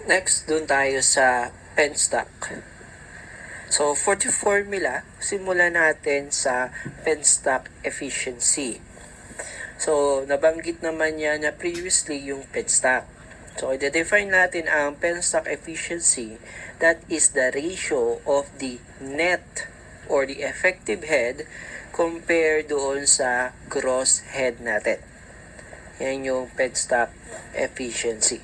Next, dun tayo sa penstock. So, for the formula, simulan natin sa penstock efficiency. So, nabanggit naman niya na previously yung penstock. So, i-define natin ang penstock efficiency. That is the ratio of the net or the effective head compared doon sa gross head natin. Yan yung penstock efficiency.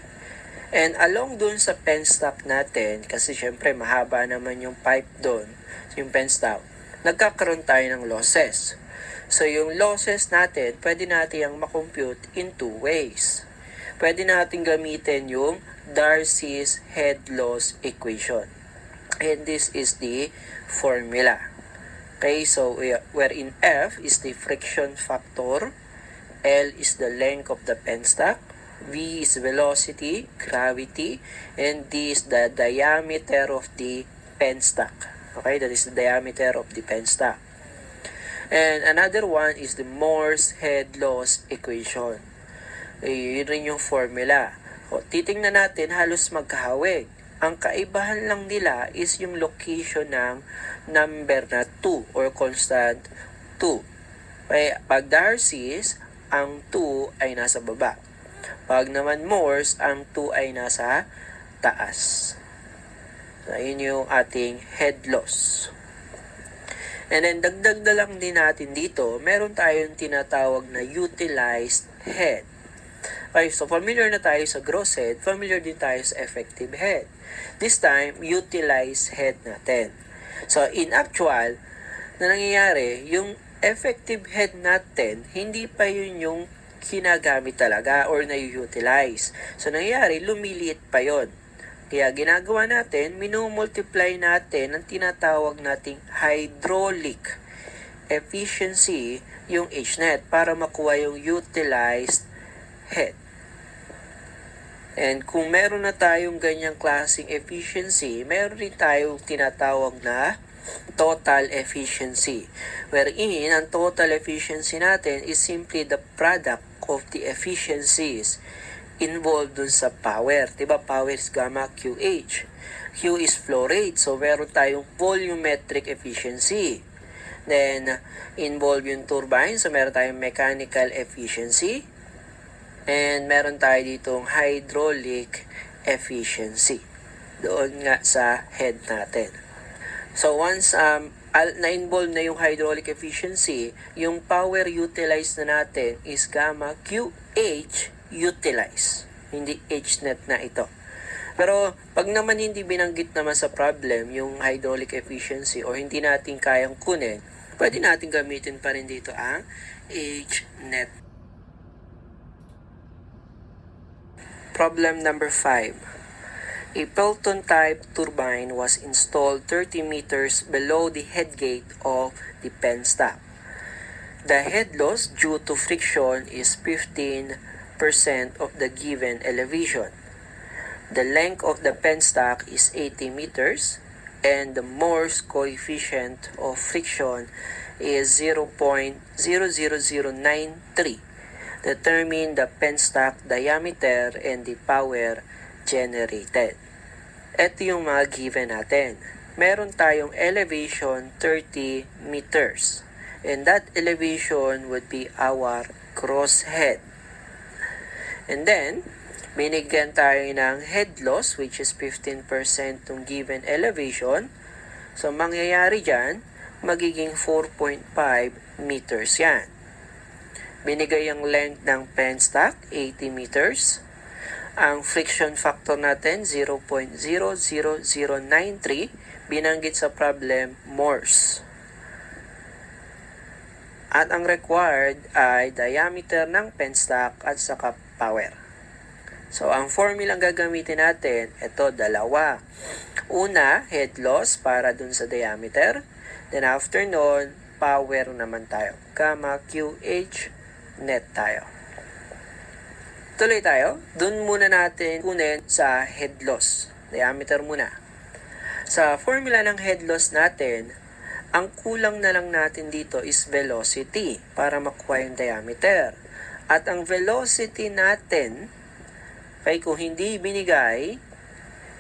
And along dun sa penstock natin, kasi syempre mahaba naman yung pipe dun, yung penstock, nagkakaroon tayo ng losses. So yung losses natin, pwede natin yung makompute in two ways. Pwede natin gamitin yung Darcy's head loss equation. And this is the formula. Okay, so wherein F is the friction factor, L is the length of the penstock, V is velocity, gravity, and D is the diameter of the penstock. Okay, that is the diameter of the penstock. And another one is the Morse head loss equation. Yun rin yung formula. O, titingnan natin, halos magkahawig. Ang kaibahan lang nila is yung location ng number na 2 or constant 2. Kaya pag Darcy's, ang 2 ay nasa baba. Pag naman Morse, ang 2 ay nasa taas. So, yun yung ating head loss. And then, dagdag na lang din natin dito, meron tayong tinatawag na utilized head. Okay, so familiar na tayo sa gross head, familiar din tayo sa effective head. This time, utilized head natin. So, in actual, na nangyayari, yung effective head natin, hindi pa yun yung kinagamit talaga or na-utilize. So, nangyayari, lumiliit pa yon. Kaya ginagawa natin, minumultiply natin ang tinatawag nating hydraulic efficiency, yung H-net, para makuha yung utilized head. And kung meron na tayong ganyang klaseng efficiency, meron rin tayong tinatawag na total efficiency. Wherein, ang total efficiency natin is simply the product of the efficiencies involved dun sa power. Diba? Power is gamma QH. Q is flow rate. So, meron tayong volumetric efficiency. Then, involved yung turbine. So, meron tayong mechanical efficiency. And meron tayo ditong hydraulic efficiency. Doon nga sa head natin. So once na-involve na yung hydraulic efficiency, yung power utilized na natin is gamma QH utilized. Hindi H-net na ito. Pero pag naman hindi binanggit naman sa problem yung hydraulic efficiency o hindi natin kayang kunin, pwede natin gamitin pa rin dito ang H-net. Problem number 5. A Pelton-type turbine was installed 30 meters below the headgate of the penstock. The head loss due to friction is 15% of the given elevation. The length of the penstock is 80 meters and the Morse coefficient of friction is 0.00093. Determine the penstock diameter and the power generated. Ito yung mga given natin. Meron tayong elevation 30 meters. And that elevation would be our cross head. And then, binigyan tayo ng head loss which is 15% ng given elevation. So, mangyayari dyan, magiging 4.5 meters yan. Binigay ang length ng penstock, 80 meters. Ang friction factor natin, 0.00093. Binanggit sa problem, Morse. At ang required ay diameter ng penstock at saka power. So, ang formula ang gagamitin natin, ito, dalawa. Una, head loss para dun sa diameter. Then after nun, power naman tayo. Gamma QH net tayo. Tuloy tayo. Doon muna natin kunin sa head loss. Diameter muna. Sa formula ng head loss natin, ang kulang na lang natin dito is velocity para makuha yung diameter. At ang velocity natin, kung hindi binigay,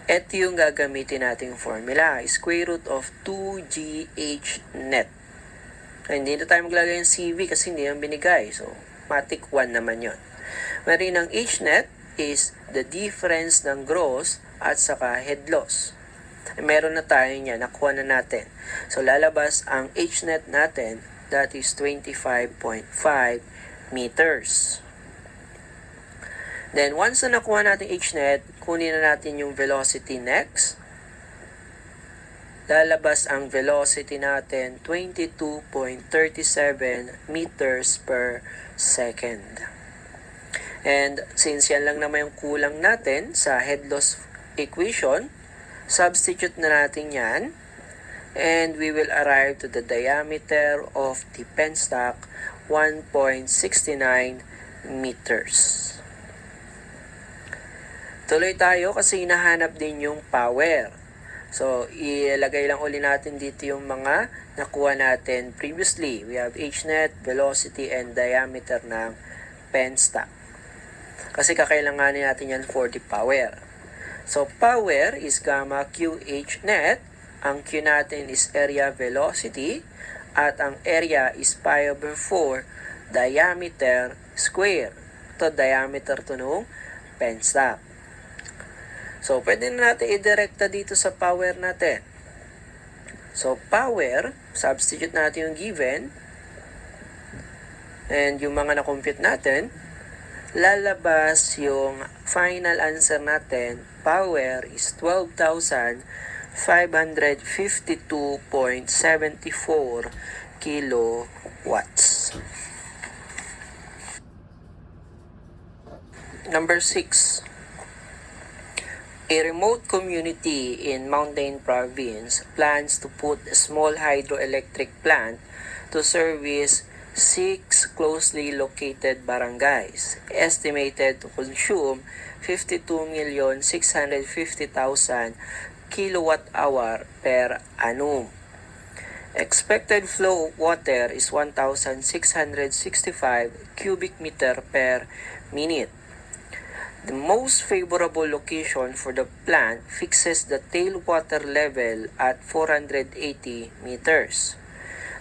Ito yung gagamitin nating formula, square root of 2GH net. Hindi na tayo maglalagay ng CV kasi hindi yung binigay. So, matic 1 naman yon. Wherein ang H net is the difference ng gross at saka head loss. Meron na tayo niya, nakuha na natin. So, lalabas ang H net natin, that is 25.5 meters. Then, once na nakuha natin H net, kunin na natin yung velocity next. Lalabas ang velocity natin, 22.37 meters per second. And, since yan lang naman yung kulang natin sa head loss equation, substitute na natin yan, and we will arrive to the diameter of the penstock, 1.69 meters. Tuloy tayo kasi hinahanap din yung power. So, ilagay lang uli natin dito yung mga nakuha natin previously. We have H net, velocity, and diameter ng penstock. Kasi kakailanganin natin yan for the power. So, power is gamma QH net. Ang Q natin is area velocity. At ang area is pi over 4 diameter square. Ito, diameter to nung penstock. So, pwede na natin i-directa dito sa power natin. So, power, substitute natin yung given. And yung mga na-compute natin, lalabas yung final answer natin, power is 12,552.74 kilowatts. Number 6. A remote community in Mountain Province plans to put a small hydroelectric plant to service 6 closely located barangays, estimated to consume 52,650,000 kilowatt-hour per annum. Expected flow of water is 1,665 cubic meter per minute. The most favorable location for the plant fixes the tailwater level at 480 meters.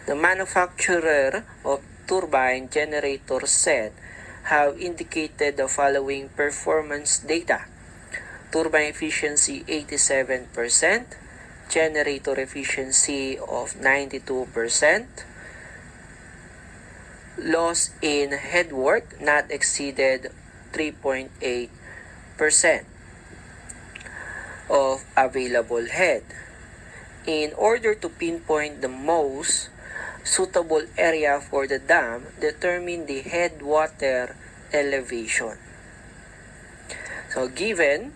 The manufacturer of turbine generator set have indicated the following performance data. Turbine efficiency 87%, generator efficiency of 92%, loss in headwork not exceeded 3.8% of available head. In order to pinpoint the most suitable area for the dam, determine the headwater elevation. So, given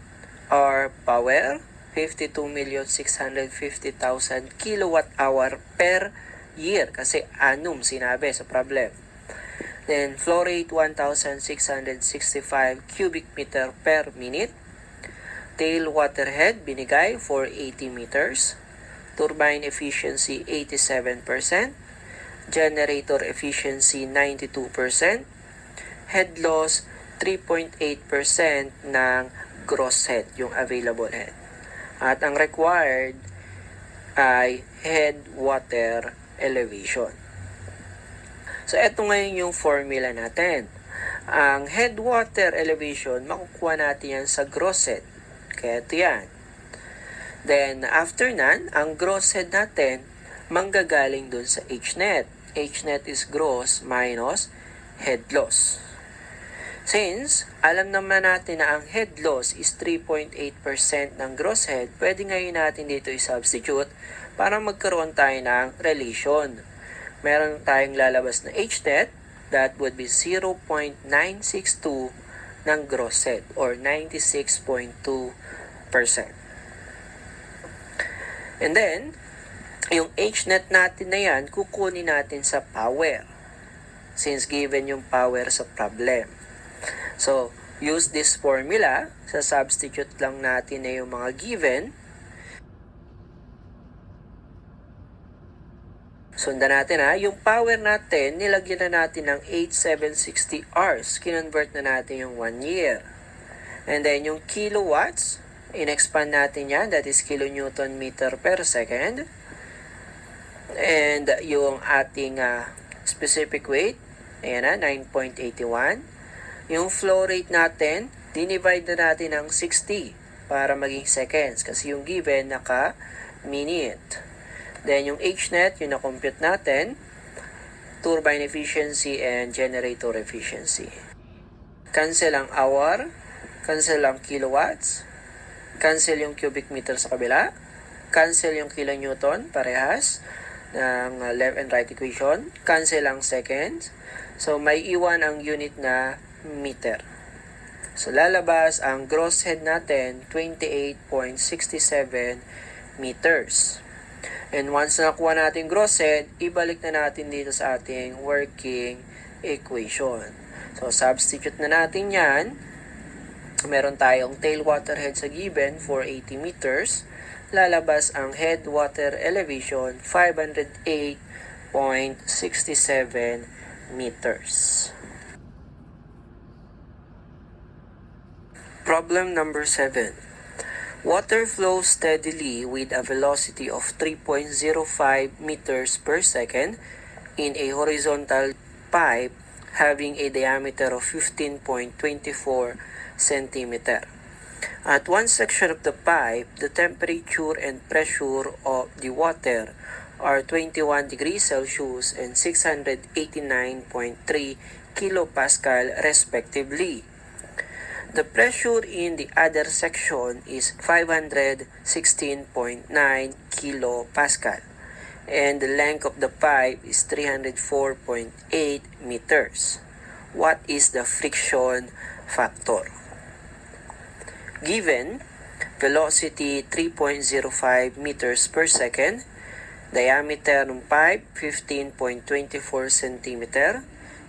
our power, 52,650,000 kilowatt-hour per year. Kasi annum sinabi sa problem. Then, flow rate 1,665 cubic meter per minute. Tailwater head binigay for 80 meters. Turbine efficiency 87%. Generator efficiency 92%. Head loss 3.8% ng gross head, yung available head. At ang required ay head water elevation. So, eto ngayon yung formula natin. Ang head water elevation, makukuha natin yan sa gross head. Kaya ito yan. Then, after nan, ang gross head natin, manggagaling dun sa H net. H net is gross minus head loss. Since, alam naman natin na ang head loss is 3.8% ng gross head, pwede ngayon natin dito i-substitute para magkaroon tayo ng relation. Meron tayong lalabas na H net, that would be 0.962 ng gross head or 96.2%. And then, yung H net natin na yan, kukunin natin sa power. Since given yung power sa problem. So, use this formula. Sa substitute lang natin na yung mga given. Sundan natin yung power natin, nilagyan na natin ng 8,760 hours. Kinonvert na natin yung 1 year. And then yung kilowatts, In-expand natin yan, that is kilonewton meter per second. And yung ating specific weight, ayan na, 9.81. Yung flow rate natin, dinivide na natin ng 60 para maging seconds kasi yung given naka-minute. Then yung HNet, yung na-compute natin, turbine efficiency and generator efficiency. Cancel ang hour, cancel ang kilowatts, cancel yung cubic meter sa kabila, cancel yung kilonewton, parehas, ng left and right equation, cancel ang seconds, so may iwan ang unit na meter. So lalabas ang gross head natin, 28.67 meters. And once na nakuha natin gross head, ibalik na natin dito sa ating working equation. So substitute na natin yan. Meron tayong tail water head sa given for 80 meters. Lalabas ang head water elevation 508.67 meters. Problem number 7. Water flows steadily with a velocity of 3.05 meters per second in a horizontal pipe having a diameter of 15.24 centimeter. At one section of the pipe, the temperature and pressure of the water are 21 degrees Celsius and 689.3 kilopascal respectively. The pressure in the other section is 516.9 kilopascal and the length of the pipe is 304.8 meters. What is the friction factor? Given, velocity 3.05 meters per second, diameter ng pipe 15.24 centimeter,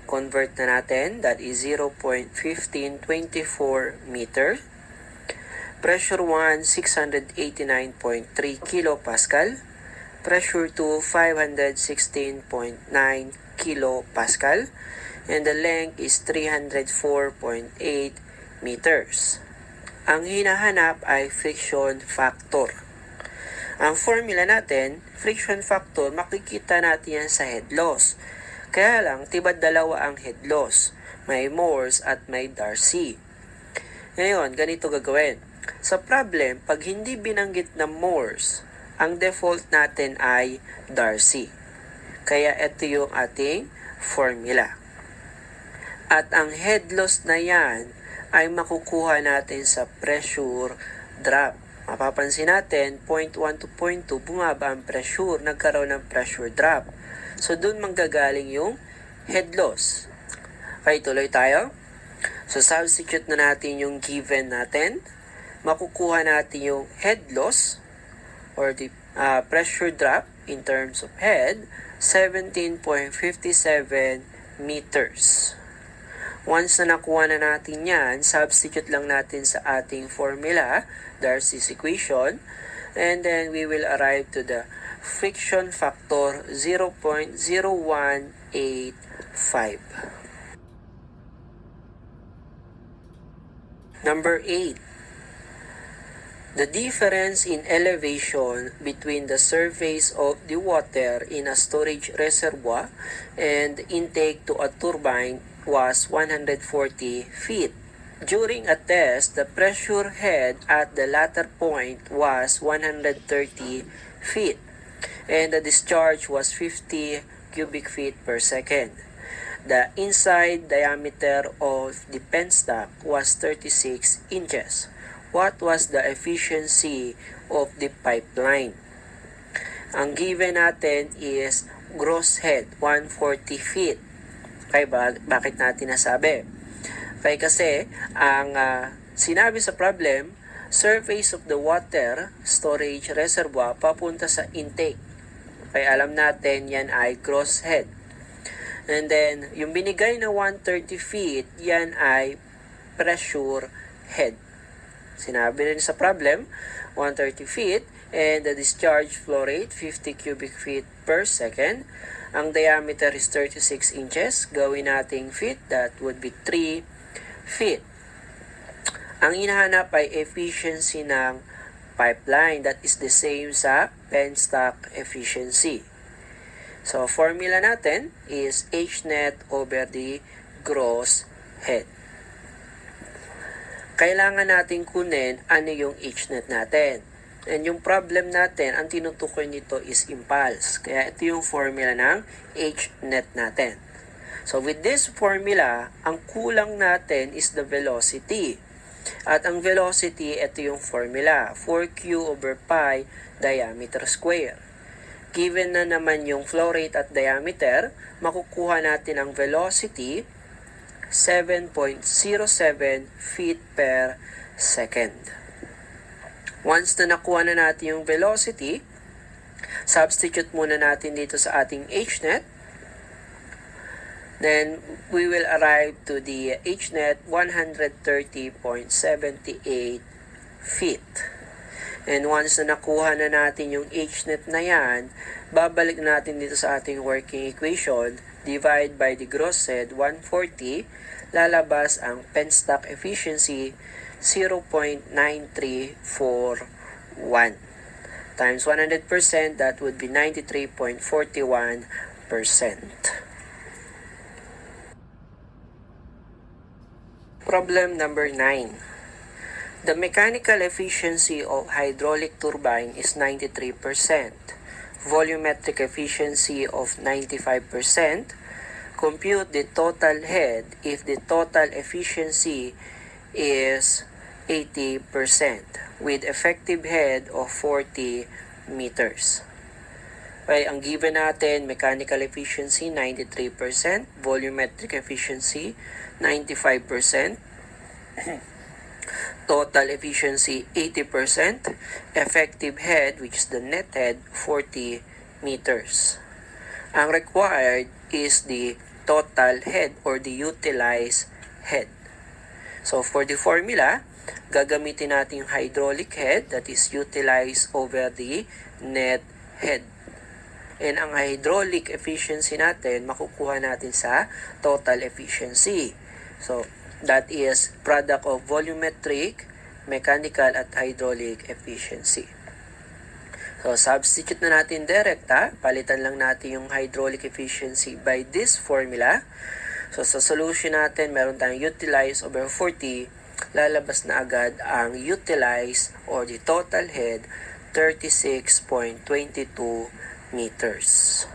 convert na natin, that is 0.1524 meter, pressure 1, 689.3 kilopascal, pressure 2, 516.9 kilopascal, and the length is 304.8 meters. Ang hinahanap ay friction factor. Ang formula natin, friction factor, makikita natin yan sa head loss. Kaya lang, tibad dalawa ang head loss. May Morse at may Darcy. Ngayon, ganito gagawin. Sa problem, pag hindi binanggit na Morse, ang default natin ay Darcy. Kaya ito yung ating formula. At ang head loss na yan, ay makukuha natin sa pressure drop. Mapapansin natin, 0.1 to 0.2, bumaba ang pressure, nagkaroon ng pressure drop. So, dun manggagaling yung head loss. Okay, tuloy tayo. So, substitute na natin yung given natin. Makukuha natin yung head loss or the pressure drop in terms of head, 17.57 meters. Once na nakuha na natin yan, substitute lang natin sa ating formula, Darcy's equation, and then we will arrive to the friction factor 0.0185. Number 8. The difference in elevation between the surface of the water in a storage reservoir and intake to a turbine was 140 feet. During a test, the pressure head at the latter point was 130 feet and the discharge was 50 cubic feet per second. The inside diameter of the penstock was 36 inches. What was the efficiency of the pipeline? Ang given natin is gross head, 140 feet. Okay, bakit natin nasabi? Okay, kasi ang sinabi sa problem, surface of the water storage reservoir papunta sa intake. Okay, alam natin yan ay gross head. And then, yung binigay na 130 feet, yan ay pressure head. Sinabi rin sa problem, 130 feet, and the discharge flow rate, 50 cubic feet per second. Ang diameter is 36 inches. Gawin nating feet, that would be 3 feet. Ang hinahanap ay efficiency ng pipeline. That is the same sa penstock efficiency. So, formula natin is H net over the gross head. Kailangan natin kunin ano yung H net natin. And yung problem natin, ang tinutukoy nito is impulse. Kaya ito yung formula ng H net natin. So with this formula, ang kulang natin is the velocity. At ang velocity, ito yung formula, 4Q over pi diameter square. Given na naman yung flow rate at diameter, makukuha natin ang velocity 7.07 feet per second. Once na nakuha na natin yung velocity, substitute muna natin dito sa ating H net. Then, we will arrive to the H net 130.78 feet. And once na nakuha na natin yung H net na yan, babalik natin dito sa ating working equation, divide by the gross head, 140, lalabas ang penstock efficiency, 0.9341. Times 100%, that would be 93.41%. Problem number 9. The mechanical efficiency of hydraulic turbine is 93%. Volumetric efficiency of 95%. Compute the total head if the total efficiency is 80% with effective head of 40 meters. Okay, ang given natin, mechanical efficiency 93%, volumetric efficiency 95%, total efficiency 80%, effective head, which is the net head, 40 meters. Ang required is the total head or the utilized head. So for the formula, gagamitin natin yung hydraulic head, that is utilized over the net head. And ang hydraulic efficiency natin, makukuha natin sa total efficiency. So that is product of volumetric, mechanical, at hydraulic efficiency. So, substitute na natin direct, palitan lang natin yung hydraulic efficiency by this formula. So, sa solution natin, meron tayong utilize over 40, lalabas na agad ang utilize or the total head, 36.22 meters.